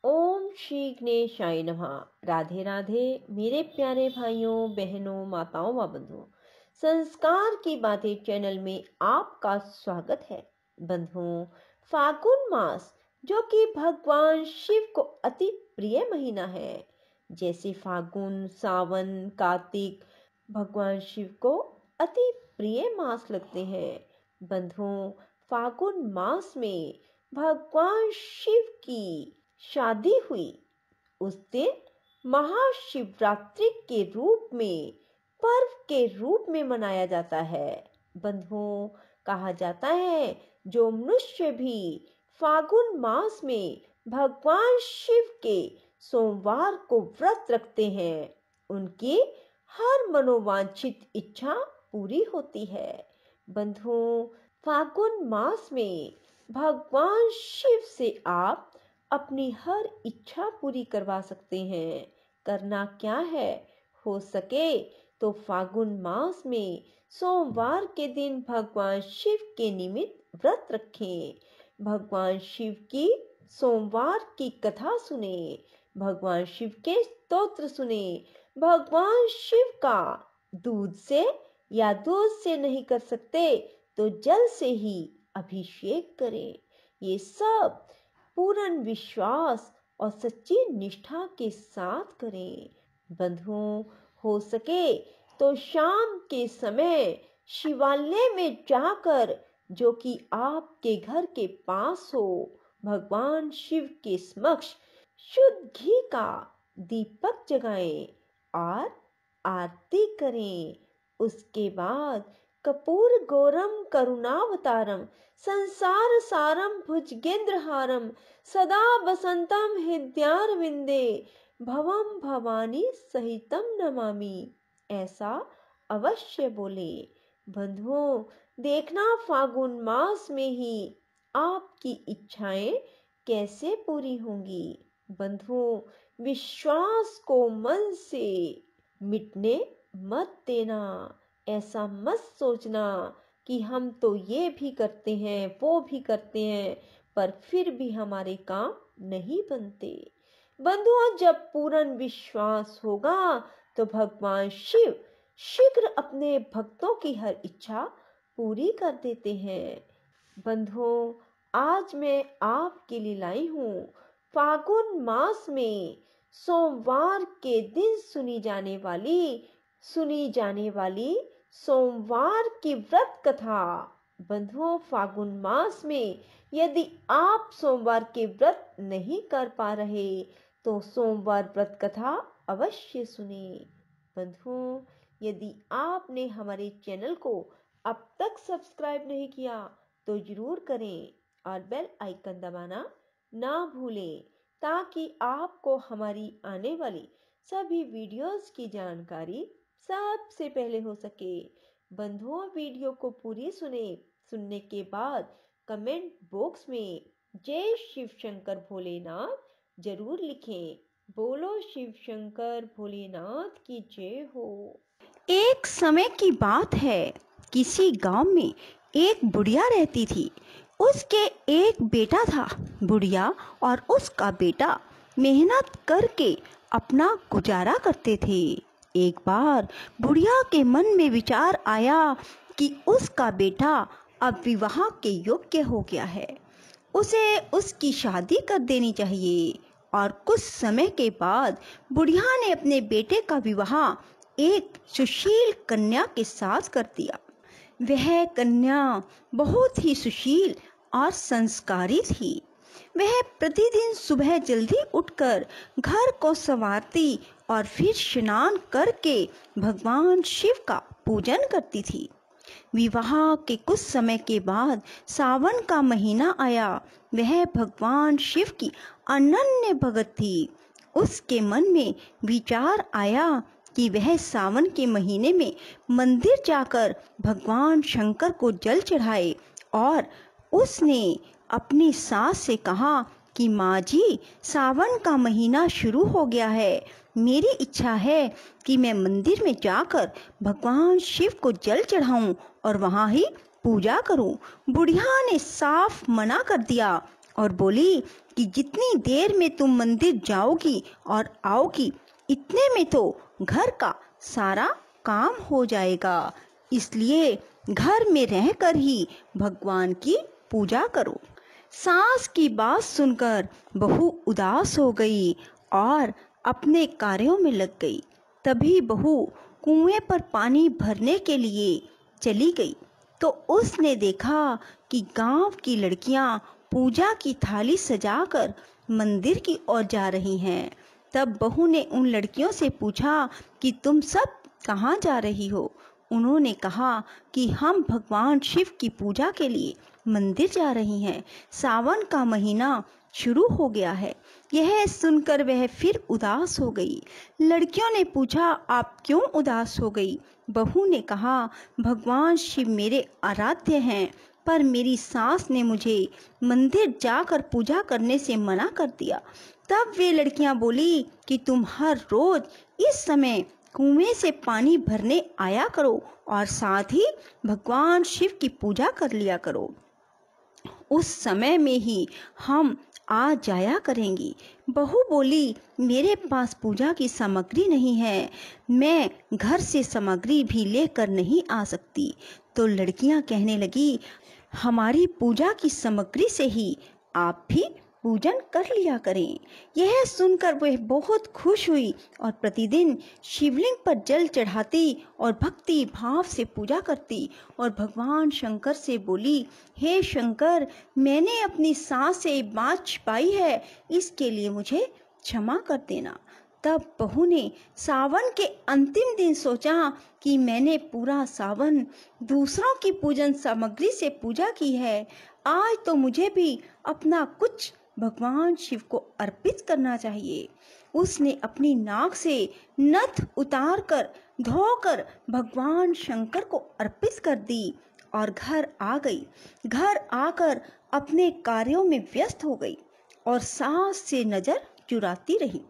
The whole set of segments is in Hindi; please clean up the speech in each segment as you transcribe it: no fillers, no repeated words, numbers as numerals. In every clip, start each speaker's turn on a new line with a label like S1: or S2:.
S1: ओम श्री गणेशाय नमः। राधे राधे मेरे प्यारे भाइयों बहनों माताओं व बंधुओं, संस्कार की बातें चैनल में आपका स्वागत है। बंधुओं, फागुन मास जो कि भगवान शिव को अति प्रिय महीना है, जैसे फागुन सावन कार्तिक भगवान शिव को अति प्रिय मास लगते हैं। बंधुओं, फागुन मास में भगवान शिव की शादी हुई। उस दिन महाशिवरात्रि के रूप में पर्व के रूप में मनाया जाता है। बंधुओं, कहा जाता है जो मनुष्य भी फागुन मास में भगवान शिव के सोमवार को व्रत रखते हैं, उनकी हर मनोवांछित इच्छा पूरी होती है। बंधुओं, फागुन मास में भगवान शिव से आप अपनी हर इच्छा पूरी करवा सकते हैं। करना क्या है, हो सके तो फागुन मास में सोमवार के दिन भगवान शिव के निमित्त व्रत रखें। भगवान शिव की सोमवार की कथा सुने, भगवान शिव के स्तोत्र सुने। भगवान शिव का दूध से या दूध से नहीं कर सकते तो जल से ही अभिषेक करें। ये सब पूर्ण विश्वास और सच्ची निष्ठा के साथ करें। बंधुओं, हो सके तो शाम के समय शिवालय में जाकर, जो कि आपके घर के पास हो, भगवान शिव के समक्ष शुद्ध घी का दीपक जगाएं और आरती करें। उसके बाद कपूर गौरम करुणावतारम संसार सारम भुजगेंद्रहारम सदा बसंतम हृदयारविंदे भवम भवानी सहितम नमामि, ऐसा अवश्य बोले। बंधुओं, देखना फागुन मास में ही आपकी इच्छाएं कैसे पूरी होंगी। बंधुओं, विश्वास को मन से मिटने मत देना। ऐसा मत सोचना कि हम तो ये भी करते हैं वो भी करते हैं पर फिर भी हमारे काम नहीं बनते। बंधुओं, जब पूर्ण विश्वास होगा तो भगवान शिव शीघ्र अपने भक्तों की हर इच्छा पूरी कर देते हैं। बंधुओं, आज मैं आपके लिए लाई हूँ फागुन मास में सोमवार के दिन सुनी जाने वाली सोमवार की व्रत कथा। बंधुओं, फागुन मास में यदि आप सोमवार के व्रत नहीं कर पा रहे तो सोमवार व्रत कथा अवश्य सुने। बंधुओं, यदि आपने हमारे चैनल को अब तक सब्सक्राइब नहीं किया तो जरूर करें और बेल आइकन दबाना ना भूलें, ताकि आपको हमारी आने वाली सभी वीडियोस की जानकारी सबसे पहले हो सके। बंधुओं, वीडियो को पूरी सुनने के बाद कमेंट बॉक्स में जय शिव शंकर भोलेनाथ जरूर लिखें। बोलो शिव शंकर भोलेनाथ की जय हो।
S2: एक समय की बात है, किसी गांव में एक बुढ़िया रहती थी। उसके एक बेटा था। बुढ़िया और उसका बेटा मेहनत करके अपना गुजारा करते थे। एक बार बुढ़िया के मन में विचार आया कि उसका बेटा अब विवाह के योग्य हो गया है, उसे उसकी शादी कर देनी चाहिए। और कुछ समय के बाद बुढ़िया ने अपने बेटे का विवाह एक सुशील कन्या के साथ कर दिया। वह कन्या बहुत ही सुशील और संस्कारी थी। वह प्रतिदिन सुबह जल्दी उठकर घर को संवारती और फिर स्नान करके भगवान शिव का पूजन करती थी। विवाह के कुछ समय के बाद सावन का महीना आया। वह भगवान शिव की अनन्य भगत थी। उसके मन में विचार आया कि वह सावन के महीने में मंदिर जाकर भगवान शंकर को जल चढ़ाए। और उसने अपनी सास से कहा कि माँ जी, सावन का महीना शुरू हो गया है, मेरी इच्छा है कि मैं मंदिर में जाकर भगवान शिव को जल चढ़ाऊं और वहां ही पूजा करूं। बुढ़िया ने साफ मना कर दिया और बोली कि जितनी देर में तुम मंदिर जाओगी और आओगी इतने में तो घर का सारा काम हो जाएगा, इसलिए घर में रहकर ही भगवान की पूजा करो। सास की बात सुनकर बहू उदास हो गई और अपने कार्यों में लग गई। तभी बहू कुएं पर पानी भरने के लिए चली गई तो उसने देखा कि गांव की लड़कियां पूजा की थाली सजाकर मंदिर की ओर जा रही हैं। तब बहू ने उन लड़कियों से पूछा कि तुम सब कहाँ जा रही हो? उन्होंने कहा कि हम भगवान शिव की पूजा के लिए मंदिर जा रही हैं। सावन का महीना शुरू हो गया है। यह सुनकर वह फिर उदास हो गई। लड़कियों ने पूछा, आप क्यों उदास हो गई? बहू ने कहा, भगवान शिव मेरे आराध्य हैं, पर मेरी सास ने मुझे मंदिर जाकर पूजा करने से मना कर दिया। तब वे लड़कियां बोली कि तुम हर रोज इस समय कुएं से पानी भरने आया करो और साथ ही भगवान शिव की पूजा कर लिया करो। उस समय में ही हम आ जाया करेंगी। बहू बोली, मेरे पास पूजा की सामग्री नहीं है, मैं घर से सामग्री भी लेकर नहीं आ सकती। तो लड़कियां कहने लगी, हमारी पूजा की सामग्री से ही आप भी पूजन कर लिया करें। यह सुनकर वह बहुत खुश हुई और प्रतिदिन शिवलिंग पर जल चढ़ाती और भक्ति भाव से पूजा करती और भगवान शंकर से बोली, हे शंकर, मैंने अपनी सास से बात छिपाई है, इसके लिए मुझे क्षमा कर देना। तब बहू ने सावन के अंतिम दिन सोचा कि मैंने पूरा सावन दूसरों की पूजन सामग्री से पूजा की है, आज तो मुझे भी अपना कुछ भगवान शिव को अर्पित करना चाहिए। उसने अपनी नाक से नथ उतार कर धोकर भगवान शंकर को अर्पित कर दी और घर आ गई। घर आकर अपने कार्यों में व्यस्त हो गई और सास से नजर चुराती रही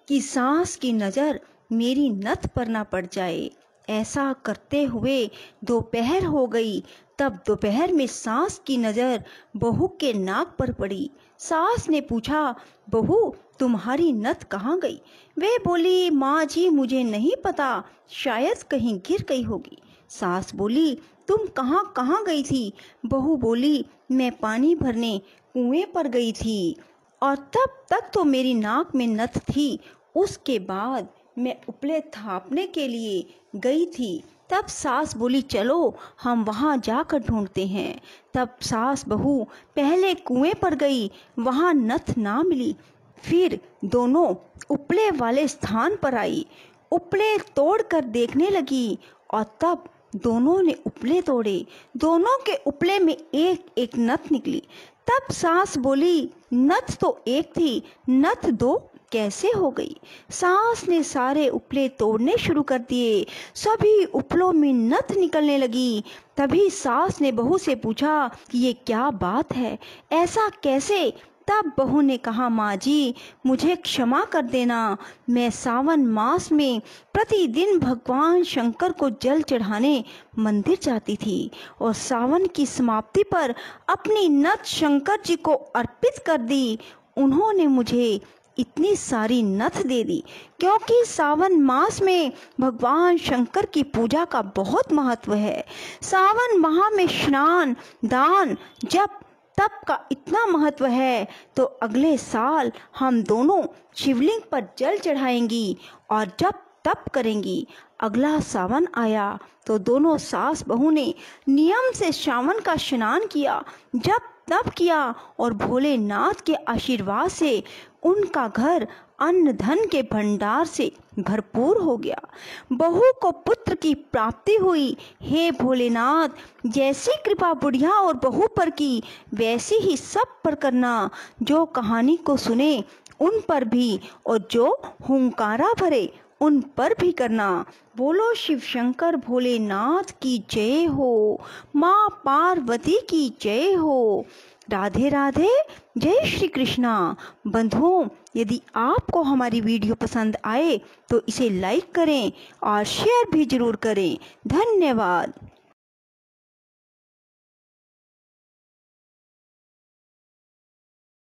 S2: कि सास की नजर मेरी नथ पर ना पड़ जाए। ऐसा करते हुए दोपहर हो गई। तब दोपहर में सास की नजर बहू के नाक पर पड़ी। सास ने पूछा, बहू तुम्हारी नथ कहाँ गई? वे बोली, माँ जी मुझे नहीं पता, शायद कहीं गिर गई होगी। सास बोली, तुम कहाँ कहाँ गई थी? बहू बोली, मैं पानी भरने कुएं पर गई थी और तब तक तो मेरी नाक में नथ थी, उसके बाद मैं उपले थापने के लिए गई थी। तब सास बोली, चलो हम वहाँ जाकर ढूंढते हैं। तब सास बहू पहले कुएं पर गई, वहाँ नथ ना मिली। फिर दोनों उपले वाले स्थान पर आई, उपले तोड़कर देखने लगी और तब दोनों ने उपले तोड़े। दोनों के उपले में एक एक नथ निकली। तब सास बोली, नथ तो एक थी, नथ दो कैसे हो गई? सास ने सारे उपले तोड़ने शुरू कर दिए। सभी उपलों में नथ निकलने लगी। तभी सास ने बहू से पूछा कि ये क्या बात है, ऐसा कैसे? तब बहू ने कहा, माँ जी मुझे क्षमा कर देना, मैं सावन मास में प्रतिदिन भगवान शंकर को जल चढ़ाने मंदिर जाती थी और सावन की समाप्ति पर अपनी नथ शंकर जी को अर्पित कर दी। उन्होंने मुझे इतनी सारी नथ दे दी क्योंकि सावन मास में भगवान शंकर की पूजा का बहुत महत्व है। सावन माह में स्नान, दान, जप, तप का इतना महत्व है तो अगले साल हम दोनों शिवलिंग पर जल चढ़ाएंगी और जप तप करेंगी। अगला सावन आया तो दोनों सास बहू ने नियम से सावन का स्नान किया, जप तप किया और भोलेनाथ के आशीर्वाद से उनका घर अन्न धन के भंडार से भरपूर हो गया। बहू को पुत्र की प्राप्ति हुई। हे भोलेनाथ, जैसी कृपा बुढ़िया और बहू पर की वैसी ही सब पर करना। जो कहानी को सुने उन पर भी और जो हुंकारा भरे उन पर भी करना। बोलो शिव शंकर भोलेनाथ की जय हो, माँ पार्वती की जय हो। राधे राधे, जय श्री कृष्णा। बंधुओं, यदि आपको हमारी वीडियो पसंद आए तो इसे लाइक करें और शेयर भी जरूर करें। धन्यवाद।